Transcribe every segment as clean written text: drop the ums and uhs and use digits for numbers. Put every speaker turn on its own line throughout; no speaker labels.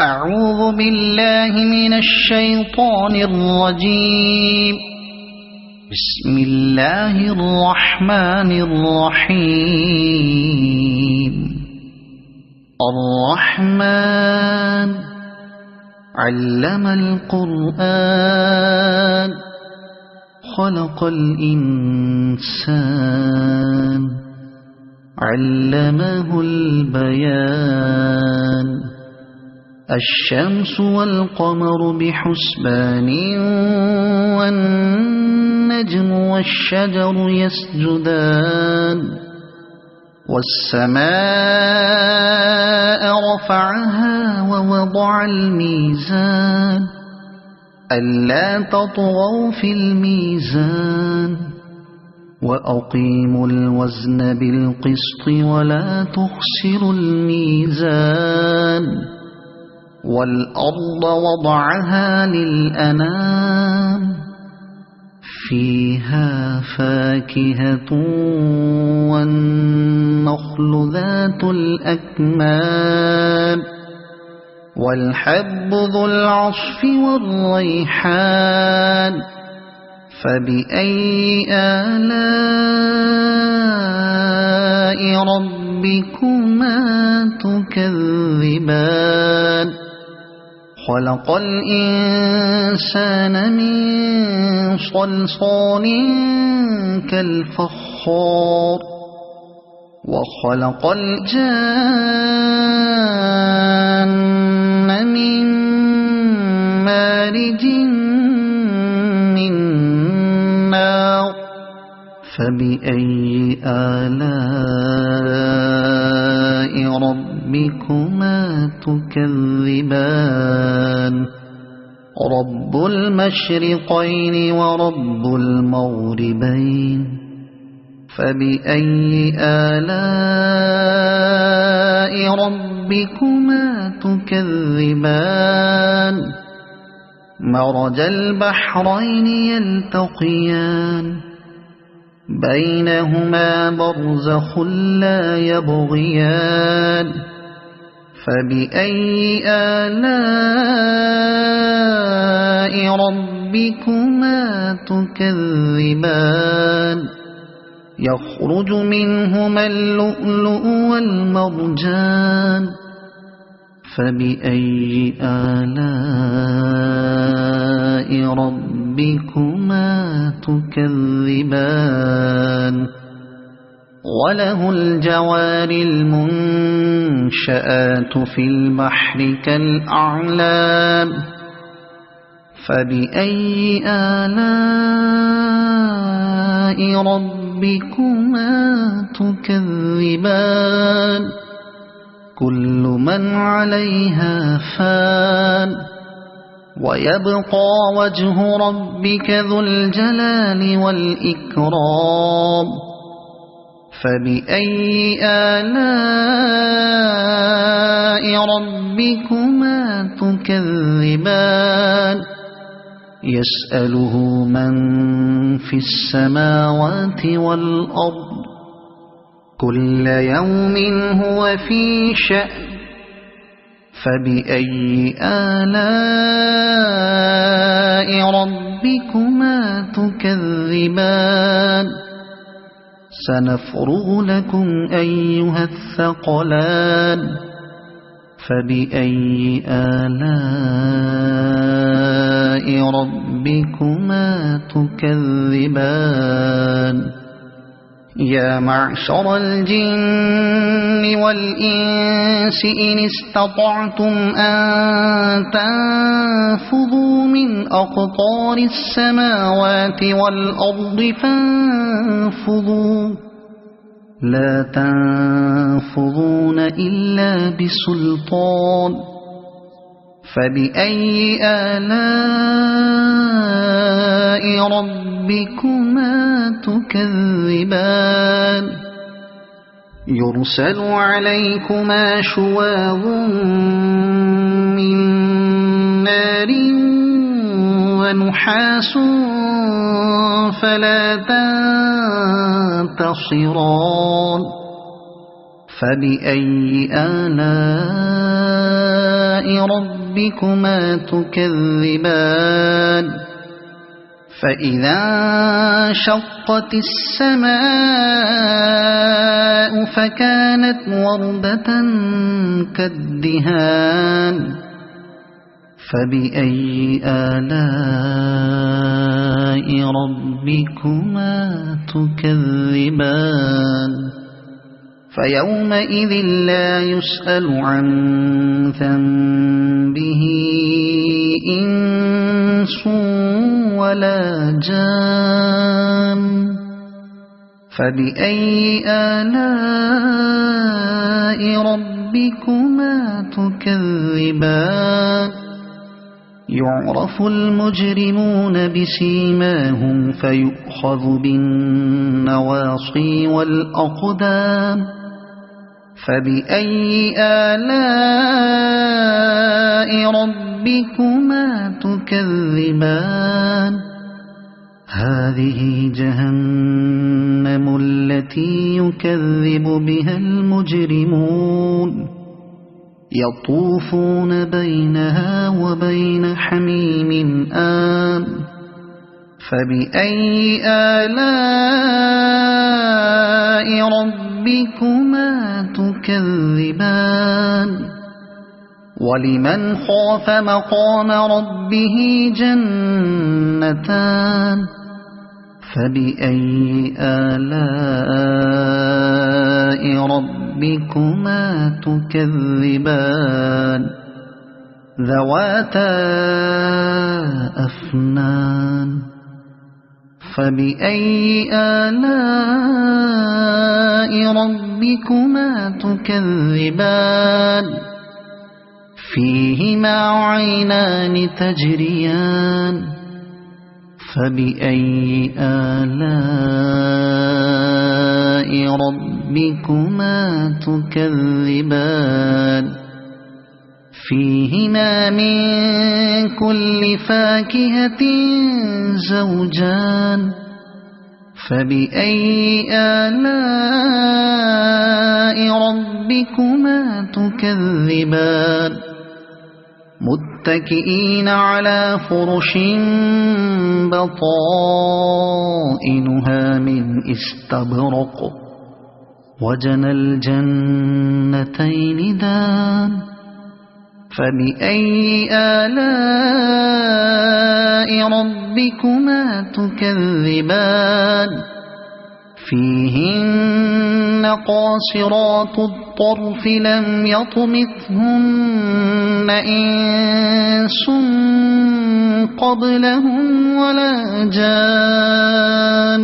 أعوذ بالله من الشيطان الرجيم. بسم الله الرحمن الرحيم. الرحمن علم القرآن خلق الإنسان علمه البيان. الشمس والقمر بحسبان والنجم والشجر يسجدان. والسماء رفعها ووضع الميزان ألا تطغوا في الميزان وأقيموا الوزن بالقسط ولا تخسروا الميزان. والأرض وضعها للأنام فيها فاكهة والنخل ذات الأكمام والحب ذو العصف والريحان. فبأي آلاء ربكما تكذبان. خلق الإنسان من صلصال كالفخار وخلق الجان من مارج من نار. فبأي آلاء ربكما تكذبان. رب المشرقين ورب المغربين. فبأي آلاء ربكما تكذبان. مرج البحرين يلتقيان بينهما برزخ لا يبغيان. فبأي آلاء ربكما تكذبان. يخرج منهما اللؤلؤ والمرجان. فبأي آلاء ربكما تكذبان. وله الجوار المنشآت في البحر كالأعلام. فبأي آلاء ربكما تكذبان. كل من عليها فان ويبقى وجه ربك ذو الجلال والإكرام. فبأي آلاء ربكما تكذبان. يسأله من في السماوات والأرض كل يوم هو في شأن. فبأي آلاء ربكما تكذبان. سنفرغ لكم أيها الثقلان. فبأي آلاء ربكما تكذبان. يا معشر الجن والإنس إن استطعتم أن تنفذوا من أقطار السماوات والأرض فانفذوا لا تنفذون إلا بسلطان. فبأي آلاء ربكما تكذبان. يرسل عليكما شواظ من نار ونحاس فلا تنتصران. فبأي آلاء ربكما تكذبان فإذا انشقت السماء فكانت وردة كالدهان فبأي آلاء ربكما تكذبان فيومئذ لا يسأل عن ذنبه إنس ولا جان فبأي آلاء ربكما تكذبان يعرف المجرمون بسيماهم فيؤخذ بالنواصي والأقدام فبأي آلاء ربكما تكذبان هذه جهنم التي يكذب بها المجرمون يطوفون بينها وبين حميم آن فبأي آلاء ربكما تكذبان ولمن خاف مقام ربه جنتان فبأي آلاء ربكما تكذبان ذواتا أفنان فبأي آلاء ربكما تكذبان فيهما عينان تجريان فبأي آلاء ربكما تكذبان فيهما من كل فاكهة زوجان فبأي آلاء ربكما تكذبان متكئين على فرش بطائنها من استبرق وجنى الجنتين دان فبأي آلاء ربكما تكذبان فيهن قاصرات الطرف لم يطمثهن إنس قبلهم ولا جان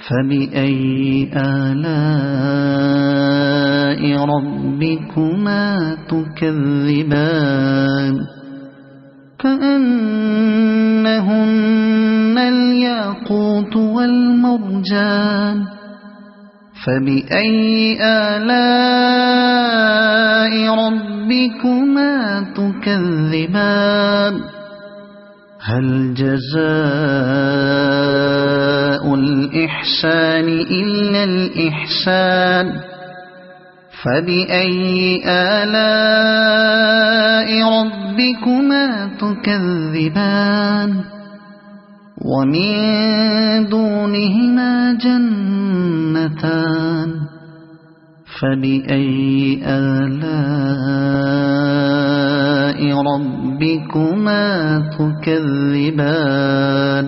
فبأي آلاء ربكما تكذبان كأنهن الياقوت والمرجان فبأي آلاء ربكما تكذبان هل جزاء الإحسان إلا الإحسان فبأي آلاء ربكما تكذبان ومن دونهما جنتان فبأي آلاء ربكما تكذبان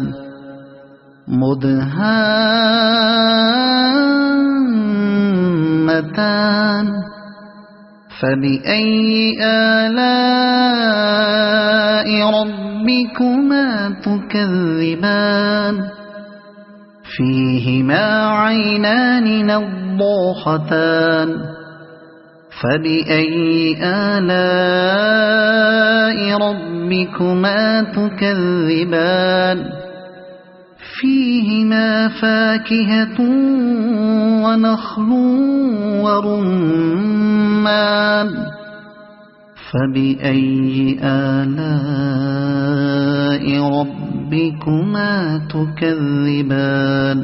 مدهامتان فبأي آلاء ربكما تكذبان فيهما عينان نضاختان فبأي آلاء ربكما تكذبان فيهما فاكهة ونخل ورمان فبأي آلاء ربكما تكذبان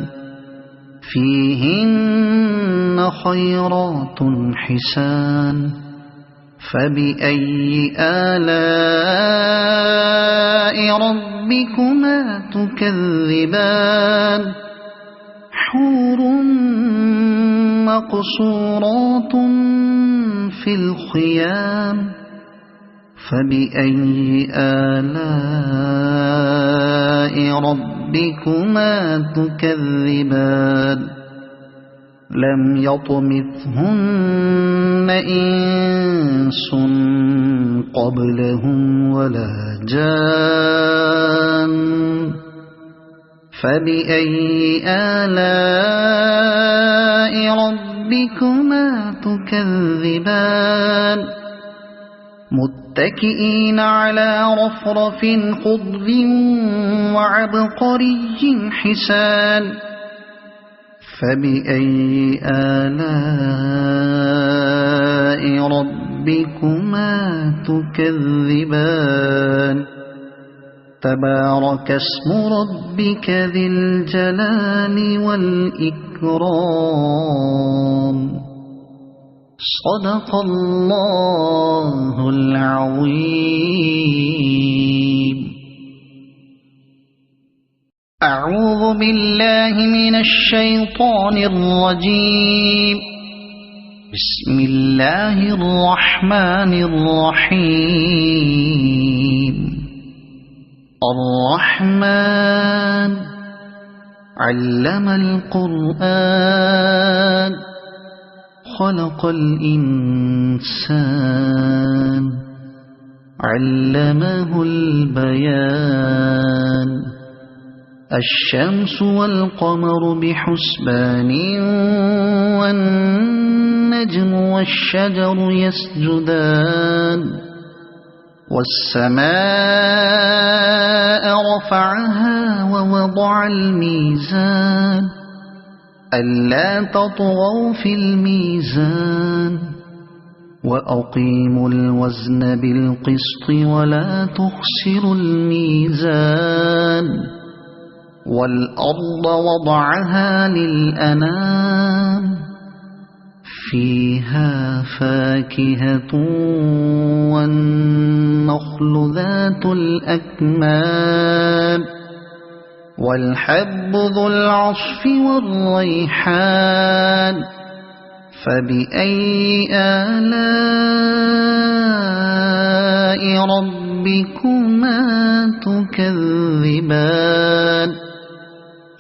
فيهن خيرات حسان فبأي آلاء ربكما تكذبان حور مقصورات في الخيام فبأي آلاء ربكما تكذبان لم يطمثهن إنس قبلهم ولا جان فبأي آلاء ربكما تكذبان متكئين على رفرف خضر وعبقري حسان فبأي آلاء ربكما تكذبان تبارك اسم ربك ذي الجلال والإكرام صدق الله العظيم. أعوذ بالله من الشيطان الرجيم. بسم الله الرحمن الرحيم. الرحمن علم القرآن خلق الإنسان علمه البيان الشمس والقمر بحسبان والنجم والشجر يسجدان والسماء رفعها ووضع الميزان ألا تطغوا في الميزان وأقيموا الوزن بالقسط ولا تخسروا الميزان والأرض وضعها للأنام فيها فاكهة والنخل ذات الأكمام والحب ذو العصف والريحان فبأي آلاء ربكما تكذبان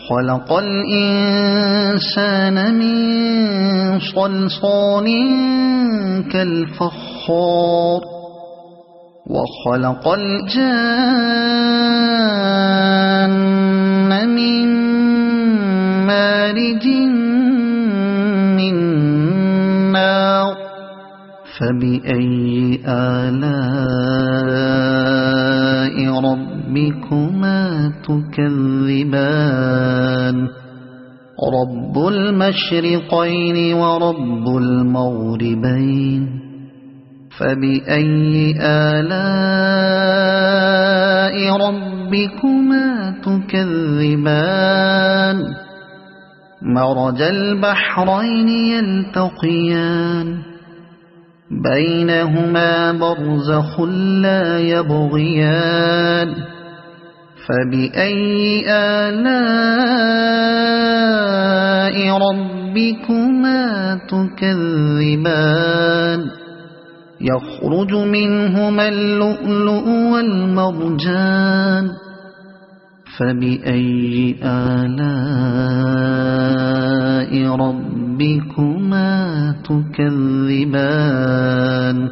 خلق الإنسان من صلصال كالفخار وخلق الجان من مارج من نار فبأي آلاء ربكما تكذبان رب المشرقين ورب المغربين فبأي آلاء ربكما تكذبان مرج البحرين يلتقيان بينهما برزخ لا يبغيان فبأي آلاء ربكما تكذبان يخرج منهما اللؤلؤ والمرجان فبأي آلاء ربكما تكذبان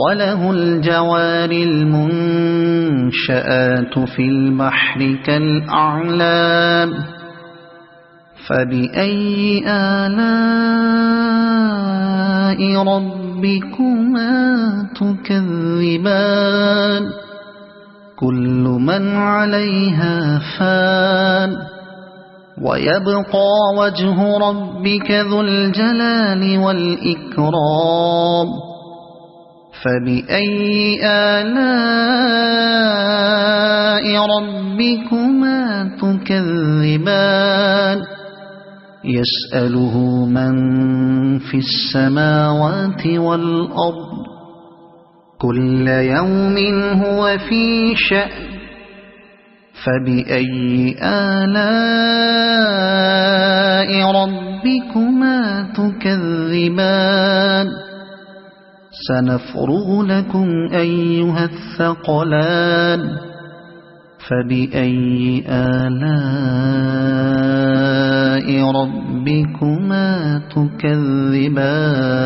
وله الجوار المنشآت في البحر كالأعلام فبأي آلاء ربكما تكذبان كل من عليها فان ويبقى وجه ربك ذو الجلال والإكرام فبأي آلاء ربكما تكذبان يسأله من في السماوات والأرض كل يوم هو في شأن فبأي آلاء ربكما تكذبان سنفرغ لكم أيها الثقلان فبأي آلاء ربكما تكذبان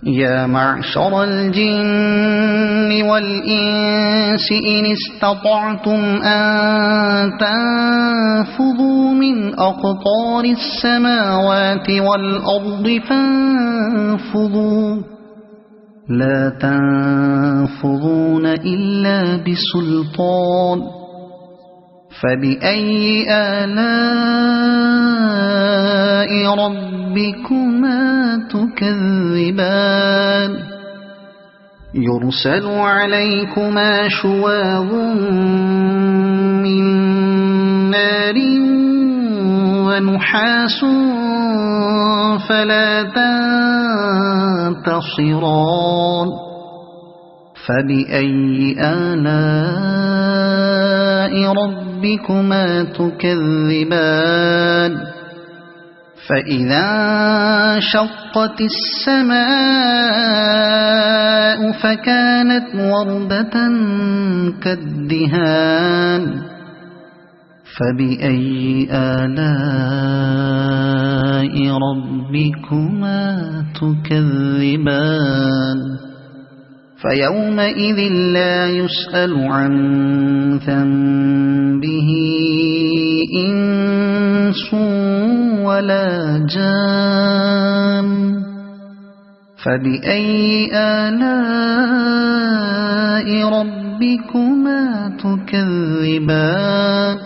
يا معشر الجن والإنس إن استطعتم أن تنفذوا من أقطار السماوات والأرض فانفذوا لا تنفذون إلا بسلطان فبأي آلاء ربكما تكذبان يرسل عليكما شواظ من نار ونحاس فلا تنتصران فبأي آلاء ربكما تكذبان فإذا انشقت السماء فكانت وردة كالدهان فبأي آلاء ربكما تكذبان فيومئذ لا يسأل عن ذنبه إنس ولا جان فبأي آلاء ربكما تكذبان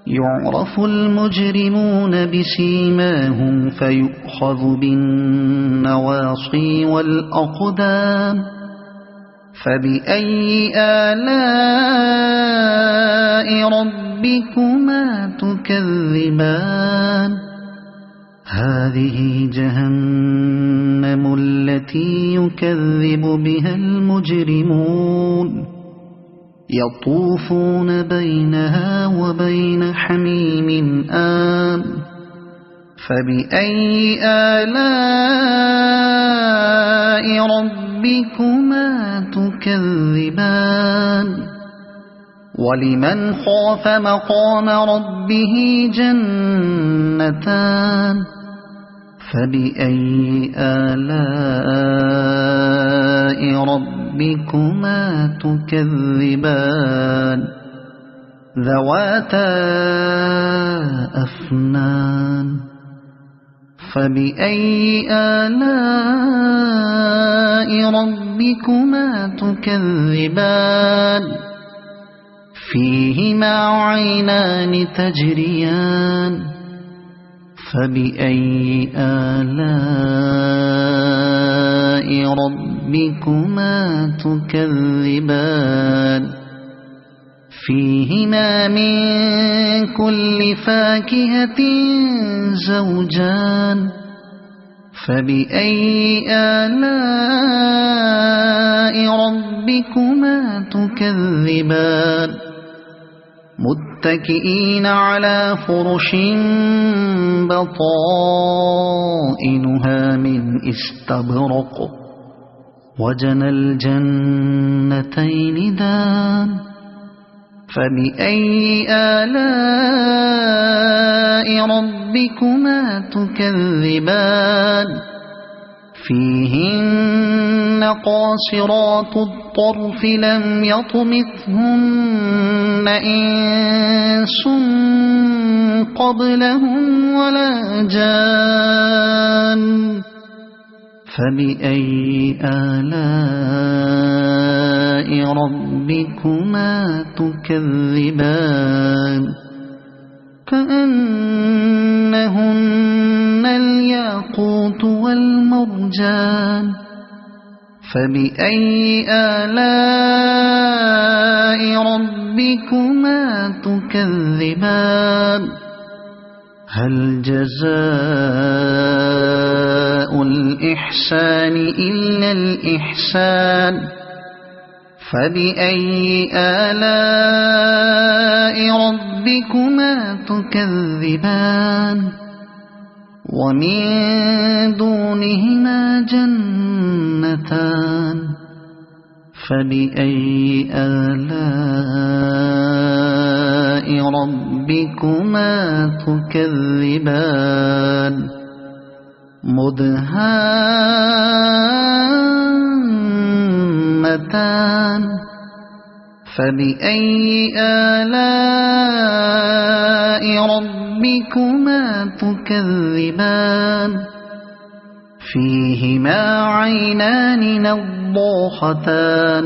يعرف المجرمون بسيماهم فيؤخذ بالنواصي والأقدام فبأي آلاء ربكما تكذبان هذه جهنم التي يكذب بها المجرمون يطوفون بينها وبين حميم آن فبأي آلاء ربكما تكذبان ولمن خاف مقام ربه جنتان فبأي آلاء ربكما تكذبان ذواتا أفنان فبأي آلاء ربكما تكذبان فيهما عينان تجريان فبأي آلاء ربكما تكذبان فيهما من كل فاكهة زوجان فبأي آلاء ربكما تكذبان متكئين على فرش بطائنها من استبرق وجنى الجنتين دان فبأي آلاء ربكما تكذبان فيهن قاصرات الطرف لم يطمثهن إنس قبلهم ولا جان فبأي آلاء ربكما تكذبان كأنهن الياقوت والمرجان فبأي آلاء ربكما تكذبان هل جزاء جزاء الإحسان إلا الإحسان فبأي آلاء ربكما تكذبان ومن دونهما جنتان فبأي آلاء ربكما تكذبان مدهامتان فبأي آلاء ربكما تكذبان فيهما عينان نضاختان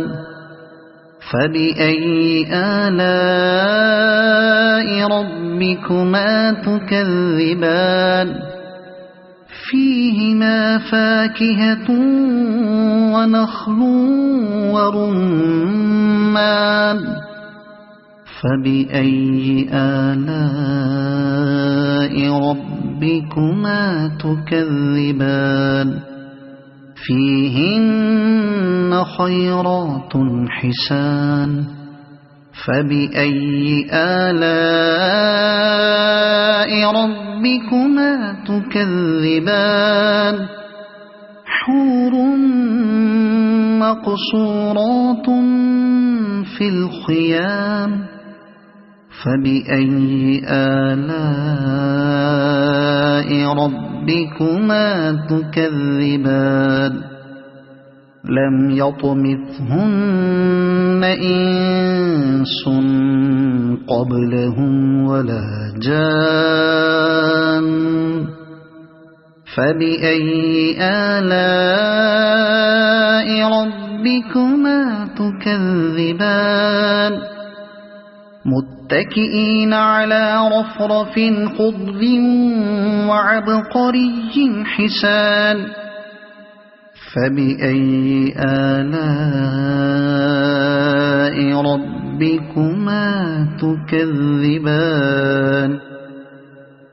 فبأي آلاء ربكما تكذبان فيهما فاكهة ونخل ورمان فبأي آلاء ربكما تكذبان فيهن خيرات حسان فبأي آلاء ربكما تكذبان حور مقصورات في الخيام فبأي آلاء ربكما تكذبان لم يطمثهن إنس قبلهم ولا جان فبأي آلاء ربكما تكذبان متكئين على رفرف خضر وعبقري حسان فبأي آلاء ربكما تكذبان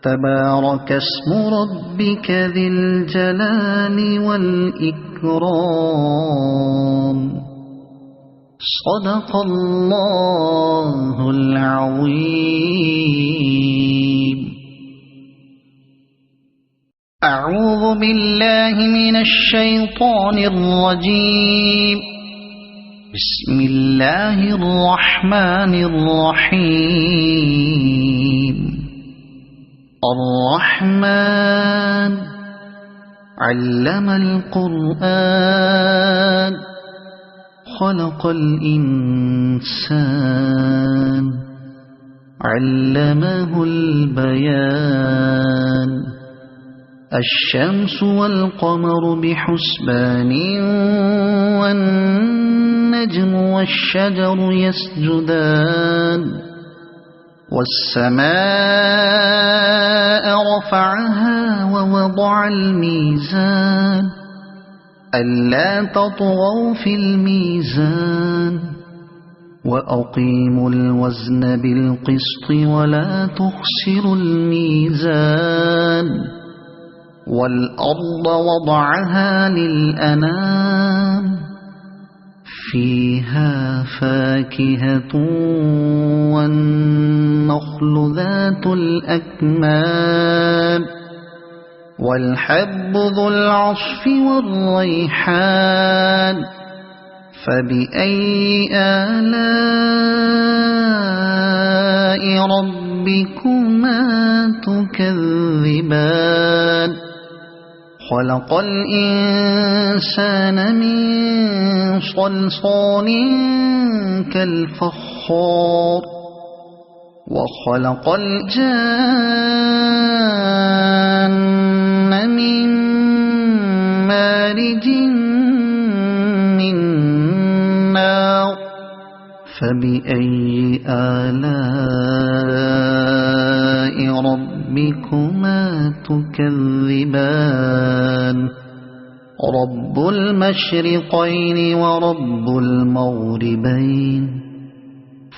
تبارك اسم ربك ذي الجلال والإكرام صدق الله العظيم. أعوذ بالله من الشيطان الرجيم. بسم الله الرحمن الرحيم. الرحمن علم القرآن خلق الإنسان علمه البيان الشمس والقمر بحسبان والنجم والشجر يسجدان والسماء رفعها ووضع الميزان ألا تطغوا في الميزان وأقيموا الوزن بالقسط ولا تخسروا الميزان والأرض وضعها للأنام فيها فاكهة والنخل ذات الأكمام والحب ذو العصف والريحان فبأي آلاء ربكما تكذبان خلق الإنسان من صلصال كالفخار وخلق الجان من مارج من نار فبأي آلاء ربكما تكذبان رب المشرقين ورب المغربين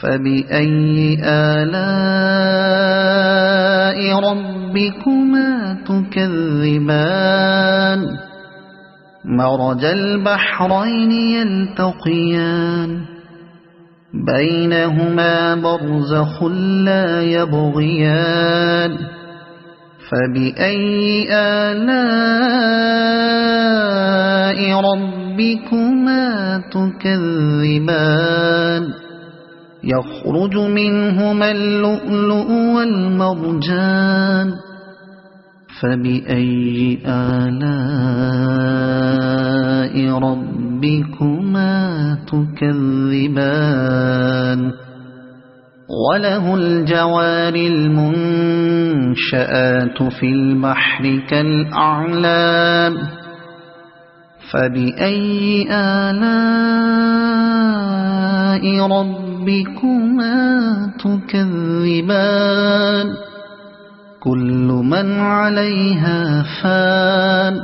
فبأي آلاء ربكما تكذبان مرج البحرين يلتقيان بينهما برزخ لا يبغيان فبأي آلاء ربكما تكذبان يخرج منهما اللؤلؤ والمرجان فبأي آلاء ربكما تكذبان وله الجوار المنشآت في البحر كالأعلام فبأي آلاء ربكما تكذبان كل من عليها فان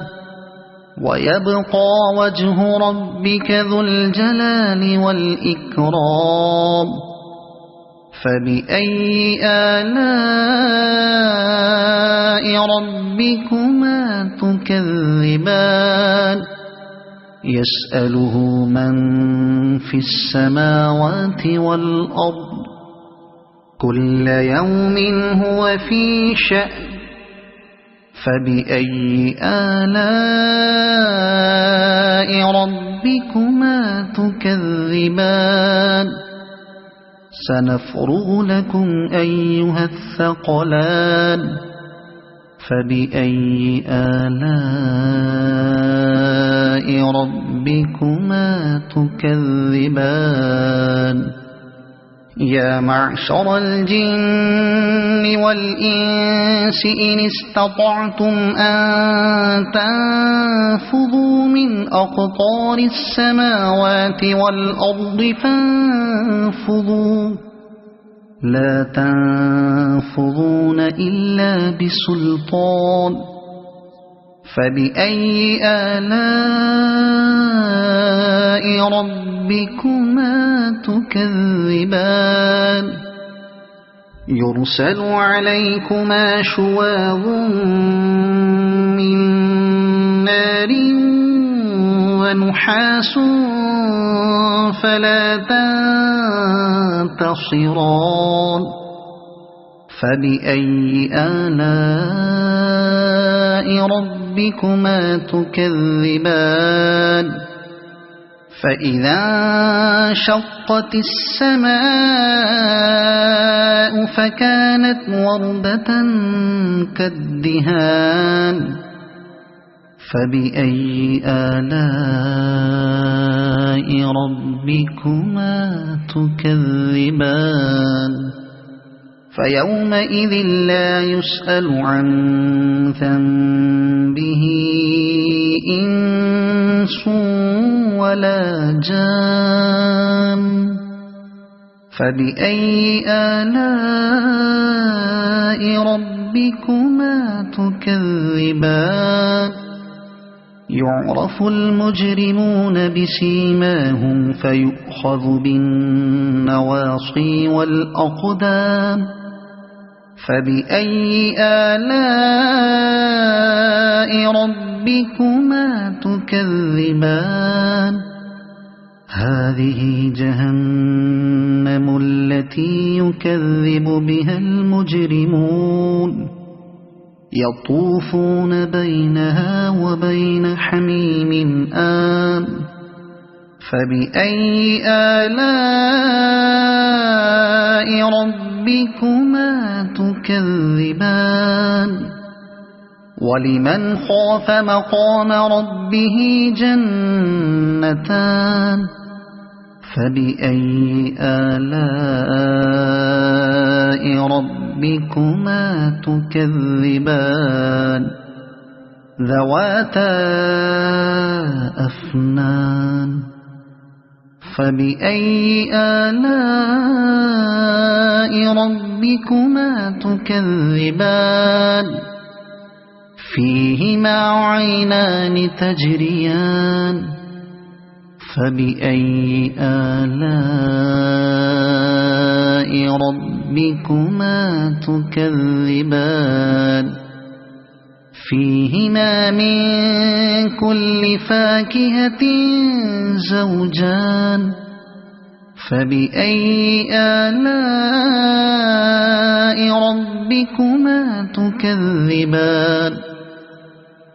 ويبقى وجه ربك ذو الجلال والإكرام فبأي آلاء ربكما تكذبان يسأله من في السماوات والأرض كل يوم هو في شأن فبأي آلاء ربكما تكذبان سنفرغ لكم أيها الثقلان فبأي آلاء ربكما تكذبان يا معشر الجن والإنس إن استطعتم أن تنفذوا من أقطار السماوات والأرض فانفذوا لا تنفذون إلا بسلطان فبأي آلاء ربكما تكذبان يرسل عليكما شواظ من نار ونحاس فلا تنتصران فبأي آلاء ربكما تكذبان فإذا انشقت السماء فكانت وردة كالدهان فبأي آلاء ربكما تكذبان فيومئذ لا يسأل عن ذنبه إنس ولا جان فبأي آلاء ربكما تكذبان يعرف المجرمون بسيماهم فيؤخذ بالنواصي والأقدام فبأي آلاء ربكما تكذبان هذه جهنم التي يكذب بها المجرمون يطوفون بينها وبين حميم آن فبأي آلاء ربكما تكذبان ولمن خاف مقام ربه جنتان فبأي آلاء ربكما تكذبان ذواتا أفنان فبأي آلاء ربكما تكذبان فيهما عينان تجريان فبأي آلاء ربكما تكذبان فيهما من كل فاكهة زوجان فبأي آلاء ربكما تكذبان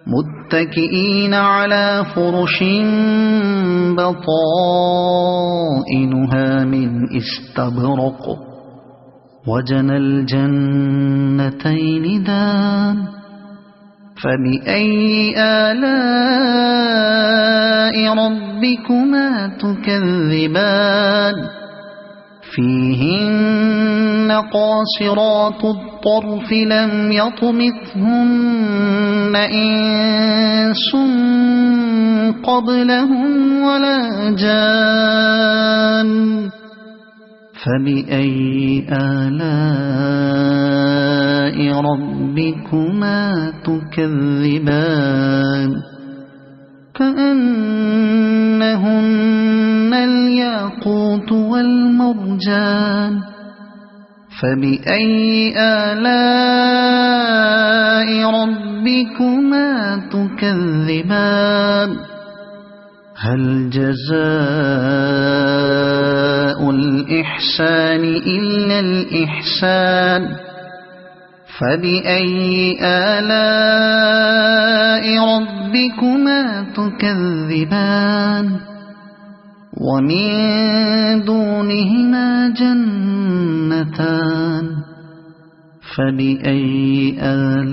متكئين على فرش بطائنها من استبرق وجنى الجنتين دان فبأي آلاء ربكما تكذبان فيهن قاصرات الطرف لم يطمثهن إنس قبلهم ولا جان فبأي آلاء ربكما تكذبان كأنهن الياقوت والمرجان فبأي آلاء ربكما تكذبان هل جزاء الإحسان إلا الإحسان فبأي آلاء ربكما تكذبان ومن دونهما جنتان فبأي آلاء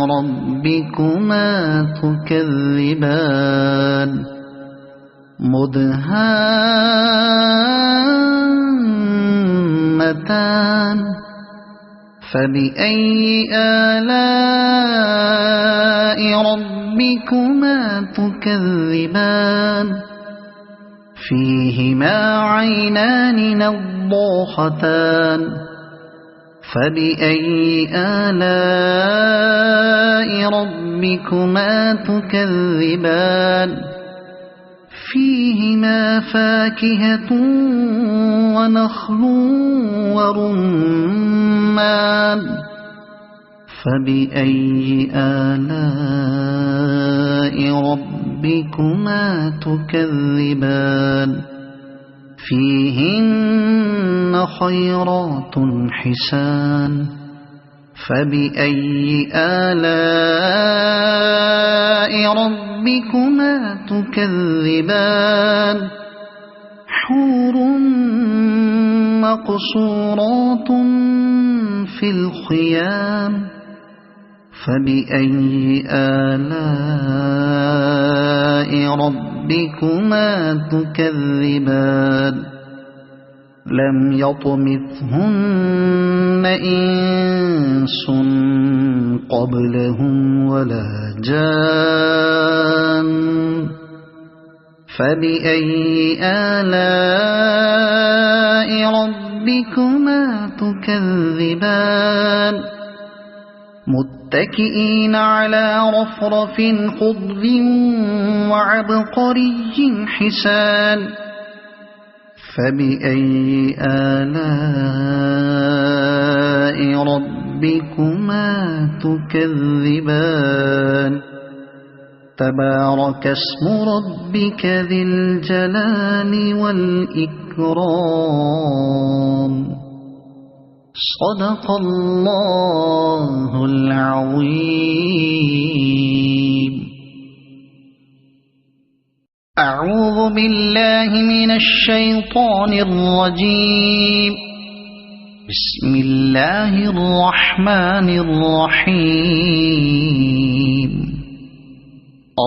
ربكما تكذبان مدهامتان فبأي آلاء ربكما تكذبان فيهما عينان نضاختان فبأي آلاء ربكما تكذبان فيهما فاكهة ونخل ورمان فبأي آلاء ربكما تكذبان فيهن خيرات حسان فبأي آلاء ربكما تكذبان حور مقصورات في الخيام فبأي آلاء ربكما تكذبان لم يطمثهن إنس قبلهم ولا جان فبأي آلاء ربكما تكذبان متكئين على رفرف خضر وعبقري حسان فبأي آلاء ربكما تكذبان تبارك اسم ربك ذي الجلال والإكرام صدق الله العظيم. أعوذ بالله من الشيطان الرجيم. بسم الله الرحمن الرحيم.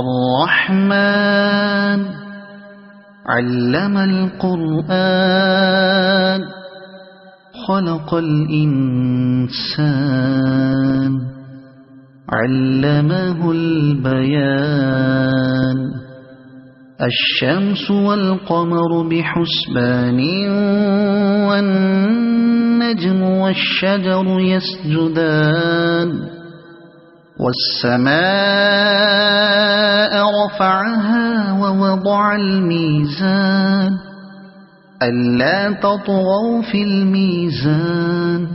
الرحمن علم القرآن خلق الإنسان علمه البيان الشمس والقمر بحسبان والنجم والشجر يسجدان والسماء رفعها ووضع الميزان ألا تطغوا في الميزان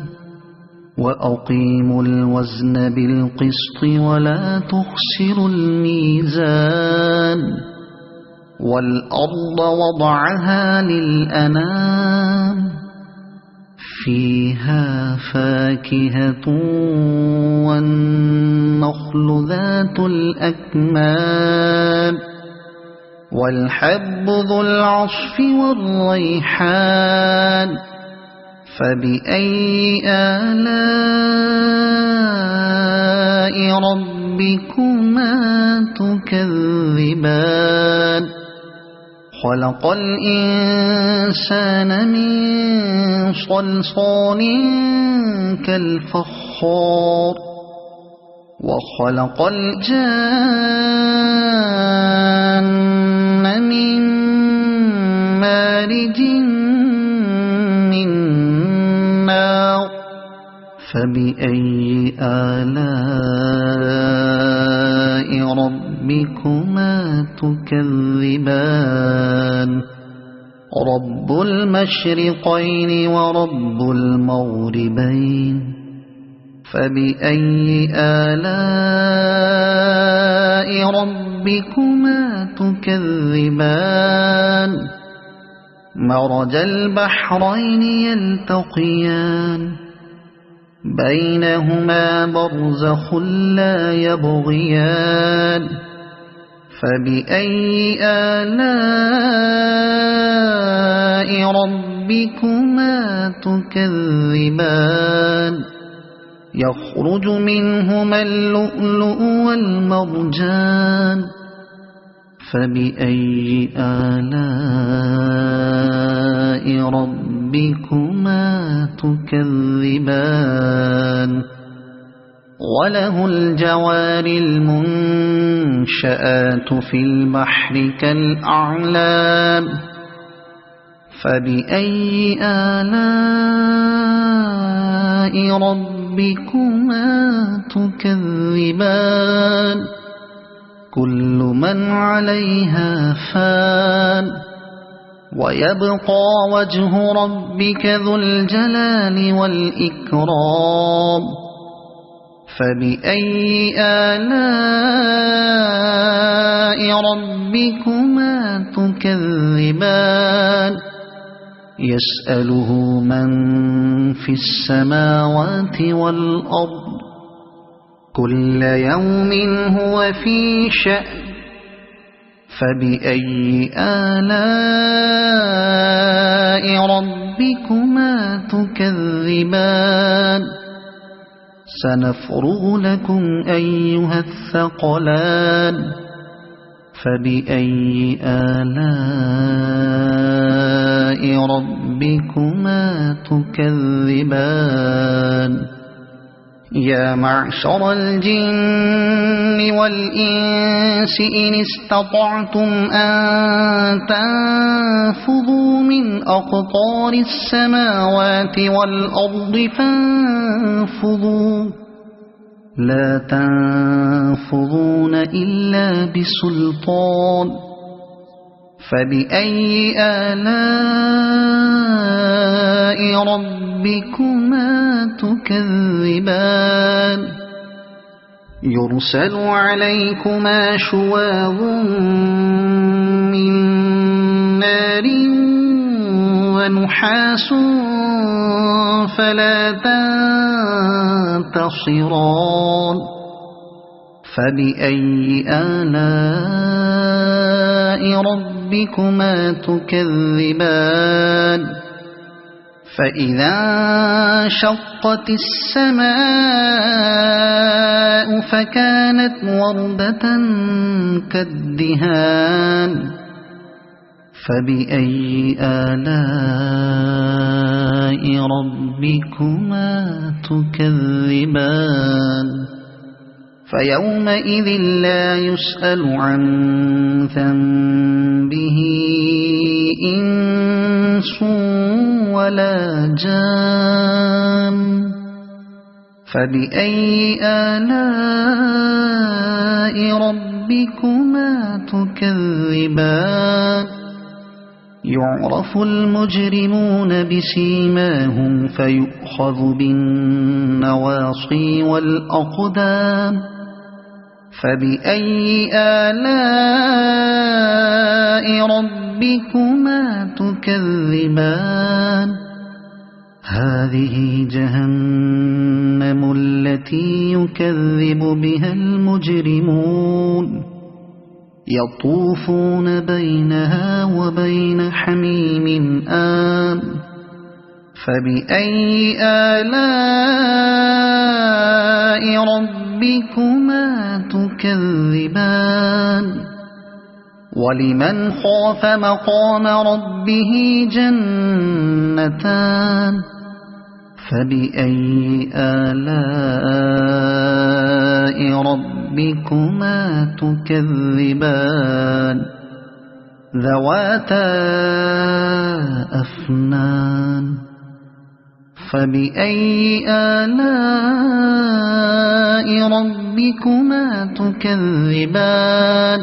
وأقيموا الوزن بالقسط ولا تخسروا الميزان والأرض وضعها للأنام فيها فاكهة والنخل ذات الأكمام والحب ذو العصف والريحان فبأي آلاء ربكما تكذبان خلق الإنسان من صلصال كالفخار وخلق الجان من مارج من نار فبأي آلاء ربكما تكذبان رب المشرقين ورب المغربين فبأي آلاء ربكما تكذبان مرج البحرين يلتقيان بينهما برزخ لا يبغيان فبأي آلاء ربكما تكذبان يخرج منهما اللؤلؤ والمرجان فبأي آلاء ربكما تكذبان وله الجوار المنشآت في البحر كالأعلام فبأي آلاء ربكما تكذبان كل من عليها فان ويبقى وجه ربك ذو الجلال والإكرام فبأي آلاء ربكما تكذبان يسأله من في السماوات والأرض كل يوم هو في شأن فبأي آلاء ربكما تكذبان سنفرغ لكم أيها الثقلان فبأي آلاء ربكما تكذبان يا معشر الجن والإنس إن استطعتم أن تنفذوا من أقطار السماوات والأرض فانفذوا لا تنفذون إلا بسلطان فبأي آلاء ربكما تكذبان يرسل عليكما شواظ من نار ونحاس فلا تنتصران فبأي آلاء ربكما تكذبان فإذا انشقت السماء فكانت وردة كالدهان فبأي آلاء ربكما تكذبان فيومئذ لا يسأل عن ذنبه إنس ولا جان فبأي آلاء ربكما تكذبان يعرف المجرمون بسيماهم فيؤخذ بالنواصي والأقدام فبأي آلاء ربكما تكذبان هذه جهنم التي يكذب بها المجرمون يطوفون بينها وبين حميم آن فبأي آلاء ربكما تكذبان ولمن خاف مقام ربه جنتان فبأي آلاء ربكما تكذبان ذواتا أفنان فبأي آلاء ربكما تكذبان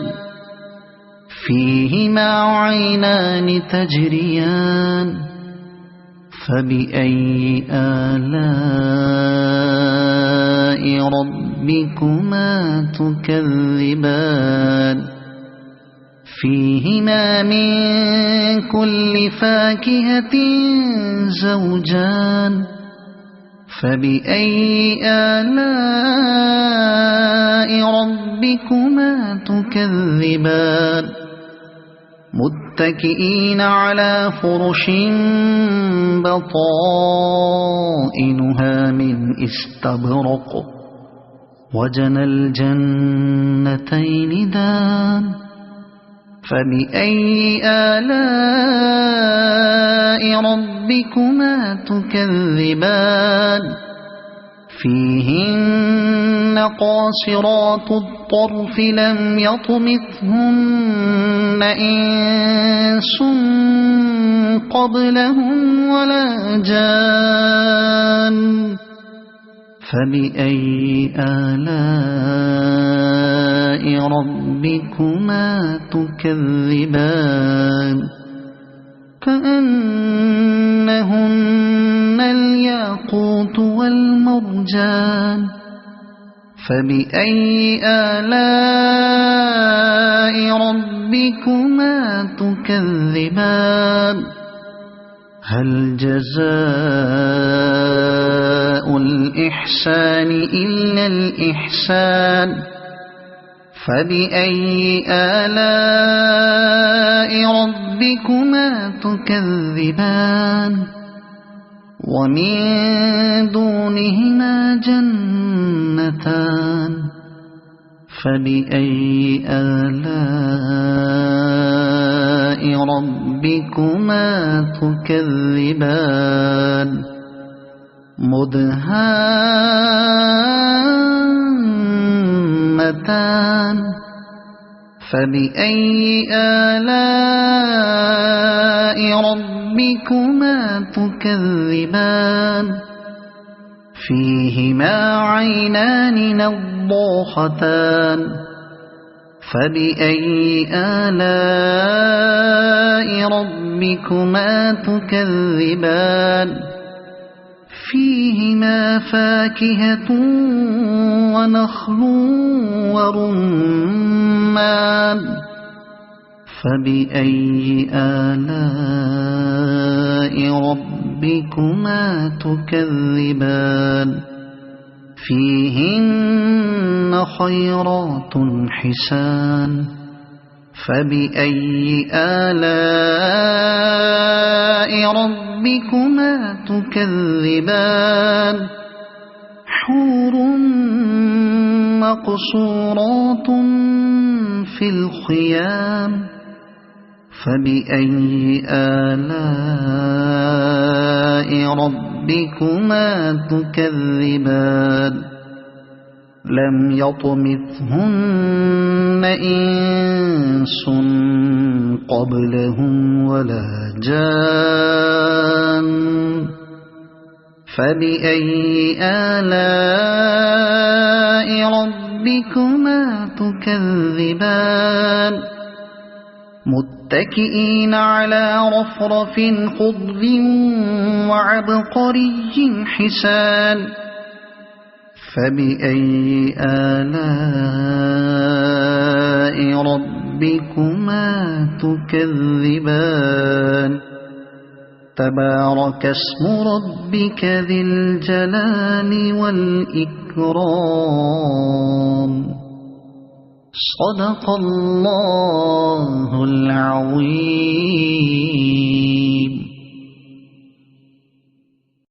فيهما عينان تجريان فبأي آلاء ربكما تكذبان فيهما من كل فاكهة زوجان فبأي آلاء ربكما تكذبان متكئين على فرش بطائنها من استبرق وجنى الجنتين دان فبأي آلاء ربكما تكذبان فيهن قاصرات الطرف لم يطمثهن إنس قبلهم ولا جان فبأي آلاء ربكما تكذبان كأنهن الياقوت والمرجان فبأي آلاء ربكما تكذبان هل جزاء الإحسان إلا الإحسان فبأي آلاء ربكما تكذبان ومن دونهما جنتان فبأي آلاء ربكما تكذبان مدهامتان فبأي آلاء ربكما تكذبان فيهما عينان نضاختان فبأي آلاء ربكما تكذبان فيهما فاكهة ونخل ورمان فبأي آلاء ربكما تكذبان فيهن خيرات حسان فبأي آلاء ربكما تكذبان حور مقصورات في الخيام فبأي آلاء ربكما تكذبان لم يطمثهن إنس قبلهم ولا جان فبأي آلاء ربكما تكذبان متكئين على رفرف خضر وعبقري حسان فبأي آلاء ربكما تكذبان تبارك اسم ربك ذي الجلال والإكرام صدق الله العظيم.